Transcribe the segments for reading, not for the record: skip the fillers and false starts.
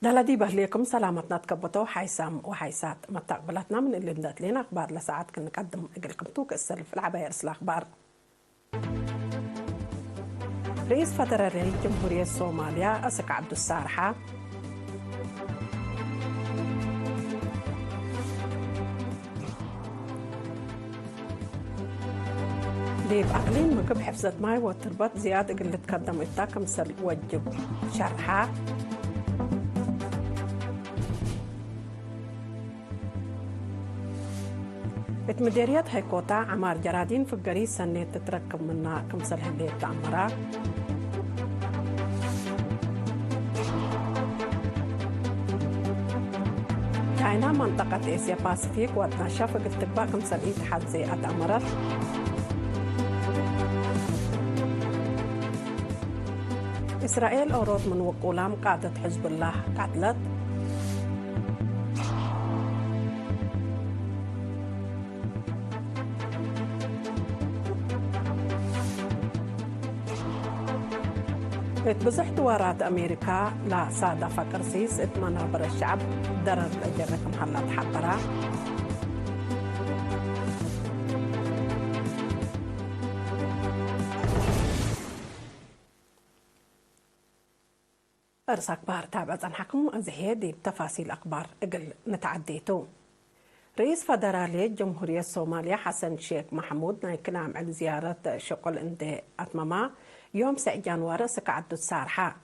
دلدي بهليكم سلامتنا تكبتو حيسام وحيسات متقبلتنا من اللي بدات لنا اخبار لساعات كنا نقدم لكم توك السلف العباية ارسل اخبار. رئيس فدرالية جمهورية الصومالية أسك عبد السارحة ديب أقليم مقب حفظة ماي والتربط زيادة اللي تقدم إتاكم سل وجب شرحة مديريات هيكوتا عمار جرادين في القري سنة تتركب منا كمسل هلي تعمرا كاينة منطقة إسيا باسفيك واتناشا في قلتبا كمسل إتحاد زي أتعمرت إسرائيل أورود من وقولام قادة حزب الله قتلت بزح دوارات أمريكا لا سادة فكرسيس منابر الشعب درر أجرك محلات حبرا أرس أخبار تابعة عن حكم أزهيدي بتفاصيل أخبار أقل نتعديتو. رئيس فدرالية جمهورية الصومالية حسن شيخ محمود نايكنا عن زيارة شغل اندي أتماما يوم 6 جانوار سكعدو السارحة.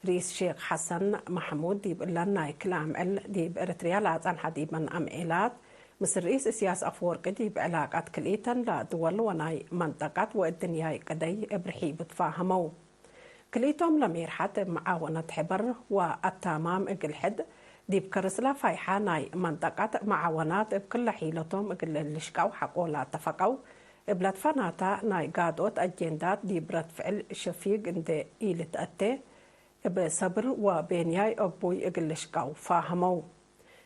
رئيس شيخ حسن محمود ديب إلا نايكنا عن ديب إرتريا لازان حديب من أمئلات مثل رئيس سياس أفورق ديب علاقات كليتا لا دول وناي منطقة والدنيا قدي إبرحي بتفاهمو. كليتهم لميرحات معاونة حبر والتمام إقل حد ديب كرسلا فايحة ناي منطقة معاونات بكل حيلتهم إقل اللشكاو حقولا اتفقوا بلاد فناتا ناي قادوت أجندات ديب رد فعل شفيق اند إيلة أتي بصبر وبينياي أبوي إقل لشكاو فاهموا.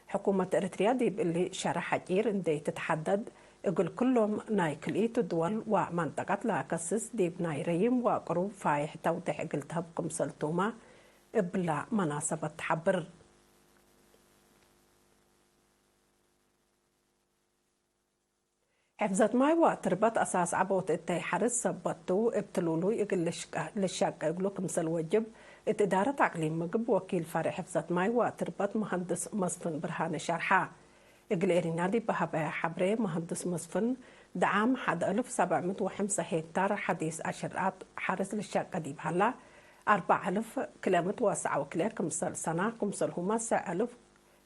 حكومة إريتريا ديب اللي شرح جير اندي تتحدد يقول كلهم ناي كليت الدول ومنطقة لا كسس ديب ناي ريم وقروب فايح توضح قلتها بكم سلطومة بلا مناسبة حبر. حفظت ماي وتربط أساس عبوت التاي حرس سبطو ابتلولو يقل للشاق يقولو كمسل وجب إدارة عقليم مقب وكيل فارع حفظت ماي وتربط مهندس مصفن برهان شرحة إقل إرينادي بهبا حبري مهندس مصفن دعام حد 1705 هكتار حديث أشرات حرس للشاق قديب هلا 4000 كيلومتر واسعة وكلير كمسل سنة كمسل هما 1000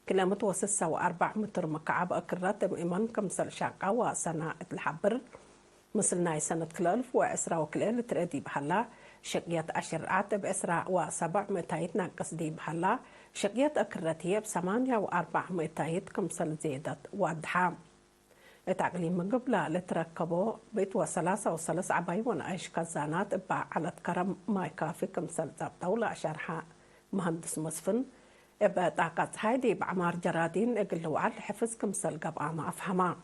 كيلومتر وسسة وأربع متر مكعب أكرات إيمان كمسل شاقة وسنة الحبر مثل ناي سنة كلالف وإسراء وكليل تردي بحلا شقيات أشرات بإسراء وسبع متايت ناقص دي بحلا شقيات أكراتية بثمانية وأربع متايت كمسل زيدت وادحام تعقليم من قبل لتركبوا بيت وثلاثة وثلاث عباي ونعيش كزانات بع على كرم ما يكافي كمسل زابطة ولا شرحة مهندس مصفن إبا طاقات هايدي بعمار جرادين إقلوا على حفظ كمسل قبعة ما أفهما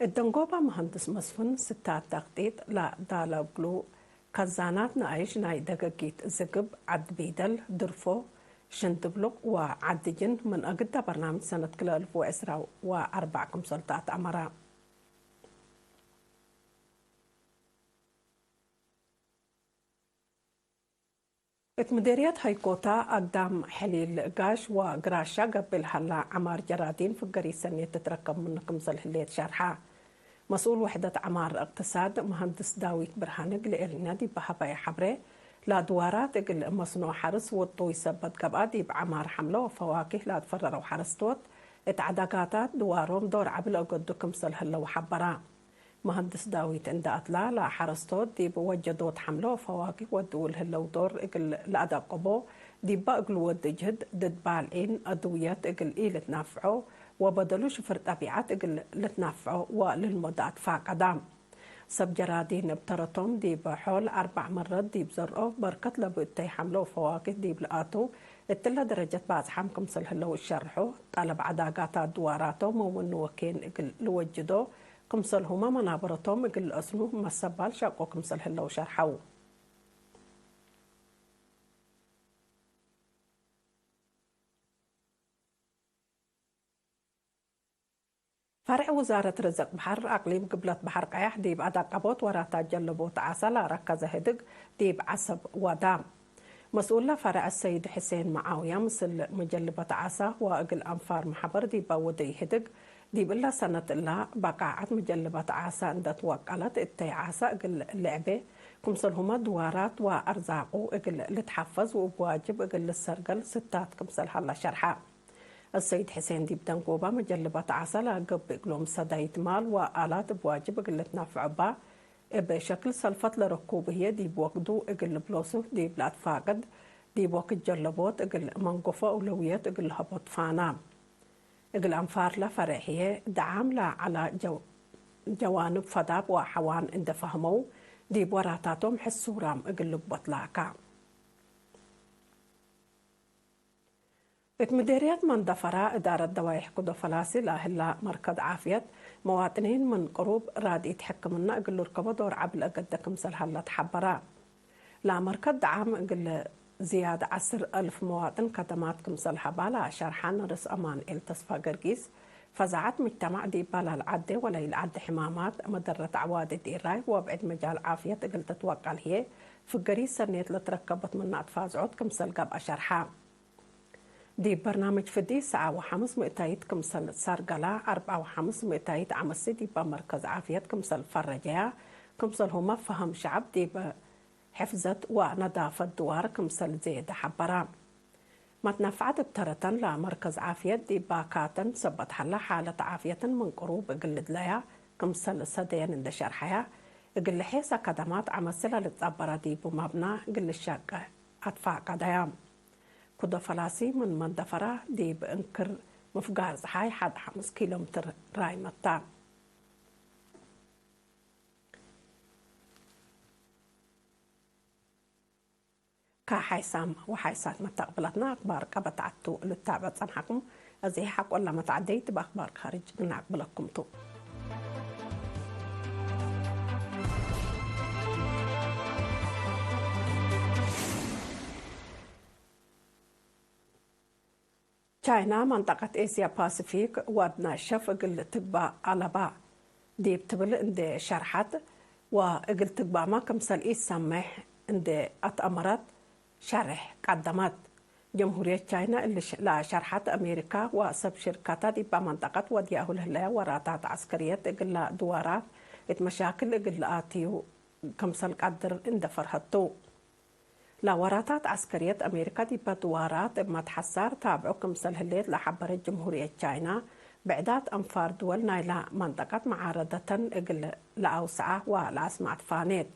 الدنقوبة مهندس مصفن ستات تغطيط لا دالا قلو كزانات نعيش ناي دقاقيت زقب عد بيدل درفو شندبلق وعدجن من أقدى برنامج سنة كل 2024 كمسلطات أمرا. مديريات هيكوتا أقدام حليل قاش وقراشا قبل هلا عمار جرادين في القري سنة تتركب من كمسل هليت شارحة مسؤول وحدة عمار اقتصاد مهندس داويت برهانق لإرنادي بحبايا حبري لا دوارات اقل مصنوع حرس والطوي سبت قبادي بعمار حمله وفواكه لا تفرروا حرستوت اتعداقاتات دوارهم دور عبل اقدو كمسل هلا وحبرا مهندس داويت عند أطلع لا حرستوت دي بوجدوت حمله وفواكه ودول هلا ودور اقل لأدا قبو دي بقل ودجهد ضد بالعين أدويات اقل إيه لتنافعوا وبدلوا شفر طبيعات اقل لتنافعوا وللمدات فاقدام سب جرادين بترتم دي بحول 4 مرات دي بزرقوا بركت لبوتي حملوا فواكه دي بلقاتو التلا درجة بعض حمكم سلهلو الشرحو طلب عداقات دواراتهم ومن وكين اقل لوجدو قمصل هما منابرتهم اقل اسمه مسبال شاقو قمصل هلو شرحو فرع وزارة رزق بحر أقليم قبلة بحر قياح ديب أداقبوت وراتات جلبوت عسل ركز هدق ديب عصب ودام مسؤول فرع السيد حسين معاوية مثل مجلبة عسى وأقل أنفار محبر ديب ودي هدق ديب إلا سنة إلا بقاعة مجلبة عسى عند توكلت التي عسى أقل لعبة كمسلهما دوارات وأرزاقو أقل لتحفظ وبواجب أقل السرقل ستات كمسل هلا شرحة السيد حسين ديب دنقوبة مجلبة عسل قب إقلوم سدايت مال وآلات بواجب أقل تنافع با بشكل سلفت لركوبه ديب وقدو أقل بلوسو ديب لا تفاقد ديب وقت جلبوت أقل منقفة أولويات أقل هبط فانا أقل أنفار لفرعية دعام لا على جوانب فداب وحوان عند فهمو ديب وراتاتهم حسورام أقل بطلاكا مديريات من دفرة إدارة دوايح كدو فلاسي لاهلا مركز عافية مواطنين من قروب راد يتحكمنا أقل ركبة دور عبل أقدكم سلحلة تحبرا لا مركز دعام أقل زيادة 10,000 مواطن كدماتكم سلحبالا شرحان رس أمان التصفى قرقيس فزعت مجتمع دي بالا العدة ولا العد حمامات مدرة عوادة ديراي وابعد مجال عافية أقل تتوقع هي في قريس سنيت لتركبت من أطفاز عودكم سلقب أشرحا دي برنامج فدي ساعة وحمس مئتايت كمسل سارقلا 4 مئتايت عمسي دي بمركز عافية كمسل فرجاء كمسل هما فهم شعب دي بحفظة ونظافة دوار كمسل زيد حبرا ما تنفعت بترتن لمركز عافية دي باكاتن سبت حلا حالة عافية من قروب قلد لها كمسل سدين اند شرحها قل حيسا كدمات عمسلة لتصبرا دي بمبنى قل الشاقة أدفع قدام كده فلاسي من دفرة دي بانكر مفقار زحاي حد 5 كيلومتر راي مطا كحيسام وحيسات متقبلتنا أخبار كبتعتو للتابع صنحكم أزي حق ولا متعديت بأخبار خارج نعقبلكم تو تشاينا منطقة آسيا باسيفيك ودنا شف قل تقبع على با دي بتبل اند شرحت وقل تقبع ما كمسل إيس سمح اند أتأمرت شرح قدمت جمهورية تشاينا اللي لا شرحت أمريكا وسب شركات دي بمنطقة ودي أهل هلا وراتات عسكرية قل دوارات مشاكل قل آتيو كمسل قدر اند فرهتو لا وراتات عسكرية أمريكا دي بدوارات ما تحسار تابعو كمسل هليت لحبر جمهورية تشاينا بعدات أنفار دول نايلا منطقة معارضة إقل لأوسعة والأسماء فانيت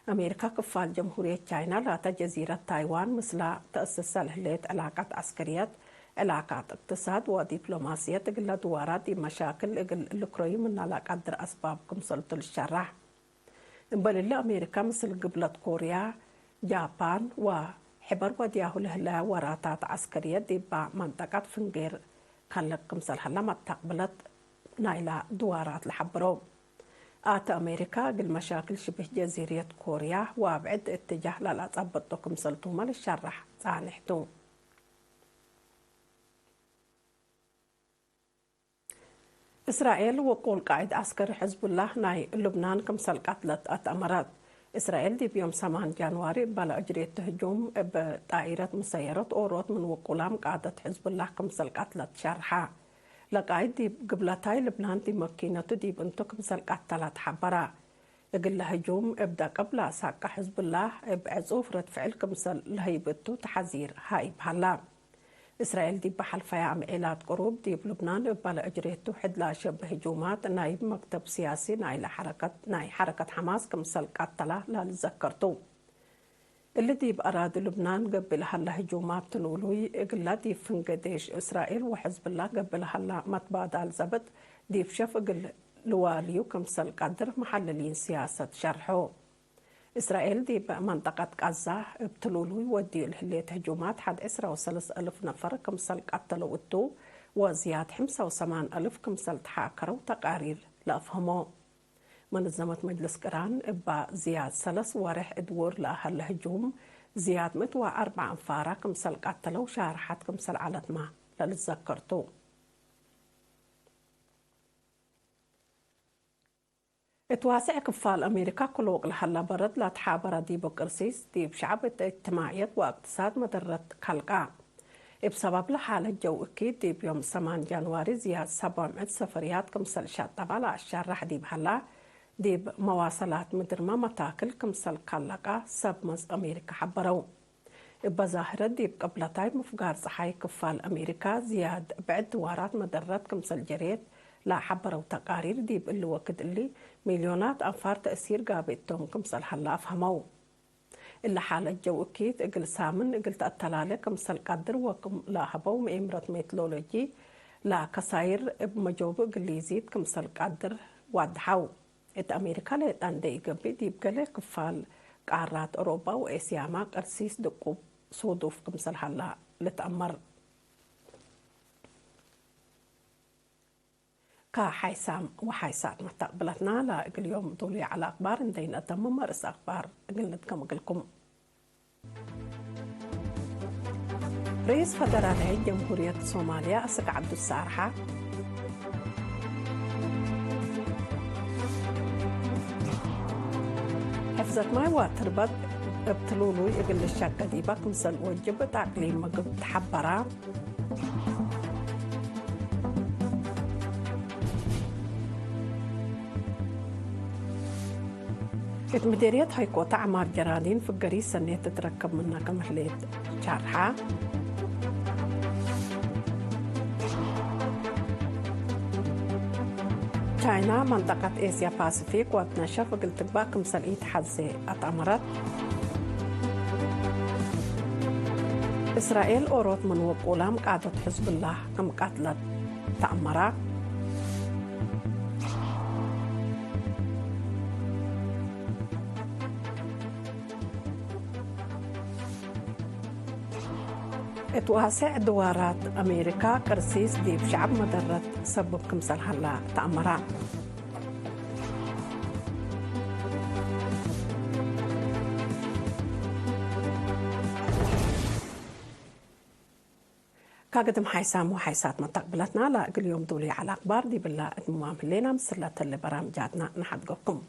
أمريكا كفال جمهورية تشاينا لا جزيرة تايوان مثل تأسس هليت علاقات عسكرية علاقات اقتصاد ودبلوماسية إقل دوارات دي مشاكل إقل الكروي من لا قدر أسباب كمسل الشرح بل أمريكا مثل قبلة كوريا جابان وحبر ودياه لهلا وراتات عسكرية دي منطقة فنجير خلق كمسل هلا ما تقبلت نايلا دوارات لحبرو آت أمريكا قل مشاكل شبه جزيرة كوريا وابعد اتجاه لا تثبتو كمسل توما للشرح صانحتو إسرائيل وقول قائد عسكري حزب الله ناي لبنان كمسل قتلت أتأمرات إسرائيل دي بيوم 8 جانواري بلا أجريت هجوم بطائرة مسيرة أوروت من وقولام قادة حزب الله كمسل قتلت شرحة لقايد دي قبلتاي لبنان دي مكينة دي بنتو كمسل قتلت حبرا يقول هجوم ابدا قبل ساق حزب الله بعزوف رد فعل كمسل لهيبتو تحذير هاي بحلا إسرائيل دي بحلفة عمليات قروب دي بلبنان بلا أجريتو حد لا شبه هجومات نايب مكتب سياسي ناي حركة حماس كمسل قتلة لا لذكرتو اللي دي بأراد لبنان قبل هلا هجومات تلولوي إقلا دي فنقديش إسرائيل وحزب الله قبل هلا متبادل زبط دي بشف إقل لواليو كمسل قدر محللين سياسة شرحو إسرائيل دي بمنطقة غزة بتلولوي ودي الهليت هجومات حد 3,000 نفر كمسل قتلوا التو وزياد 85,000 كمسل تحاكروا تقارير لأفهموا منظمة مجلس قران إبا زياد 3 ورح إدور لأهل الهجوم زياد 104 أنفارا كمسل قتلوا شارحات كمسل على ما للذكرتو تواسع كفال أمريكا كلوق لحلا برد لا تحابر دي بقرسيس دي بشعب اجتماعية واقتصاد مدرة خلقا بسبب لحالة جو أكيد دي بيوم 8 جانواري زياد 700 سفريات كمسل شاطبة لأشار رح دي بحلا دي مواصلات مدرمة متاكل كمسل خلقا سبمز أمريكا حبرو بظاهرة دي قبلتاي مفقار صحاي كفال أمريكا زياد بعد دوارات مدرات كمسل جريت لا حبروا تقارير دي اللي وقت اللي مليونات أنفار تأثير قابلتهم كمسل حلا أفهموا إلا حالة جو أكيد إقل سامن إقل تأتلالي كمسل قدر وكم لا هبو مئمرة ميتلولوجي لا كساير بمجوب إقل يزيد كمسل قدر وادحو إت أمريكا ليتان دي قبي دي بقلي كفال قارات أوروبا وإسيا ما قرسيس دقوب صودوف كمسل حلا لتأمر كحيسام وحيسات مستقبلتنا لا اليوم دولي على أخبار ندين أتم ممارس أخبار قلتكم قلكم رئيس فدرالي جمهورية صوماليا أسق عبد السارحة حفظت ماي واتربط ابتلولو يقل الشاقة دي باكم سن وجب تعقليم مقب تحبرا مديرية هايكوتا عمار جرادين في القريس سنة تتركب منها كمحلية شارحة تشاينا منطقة إيسيا باسيفيك واتنشف وقلت باكم سلقيت حزي أتأمرت إسرائيل أوروت من وقولام قادت حزب الله كم قاتلت تأمرت تواسع دوارات أمريكا كرسيس دي بشعب مدرة سبب كمسل هلا تأمرا كاقدم حيسام وحيسات مستقبلتنا لا اليوم دولي على أخبار دي بالله الموام لنا مسلة اللي برامجاتنا نحدقكم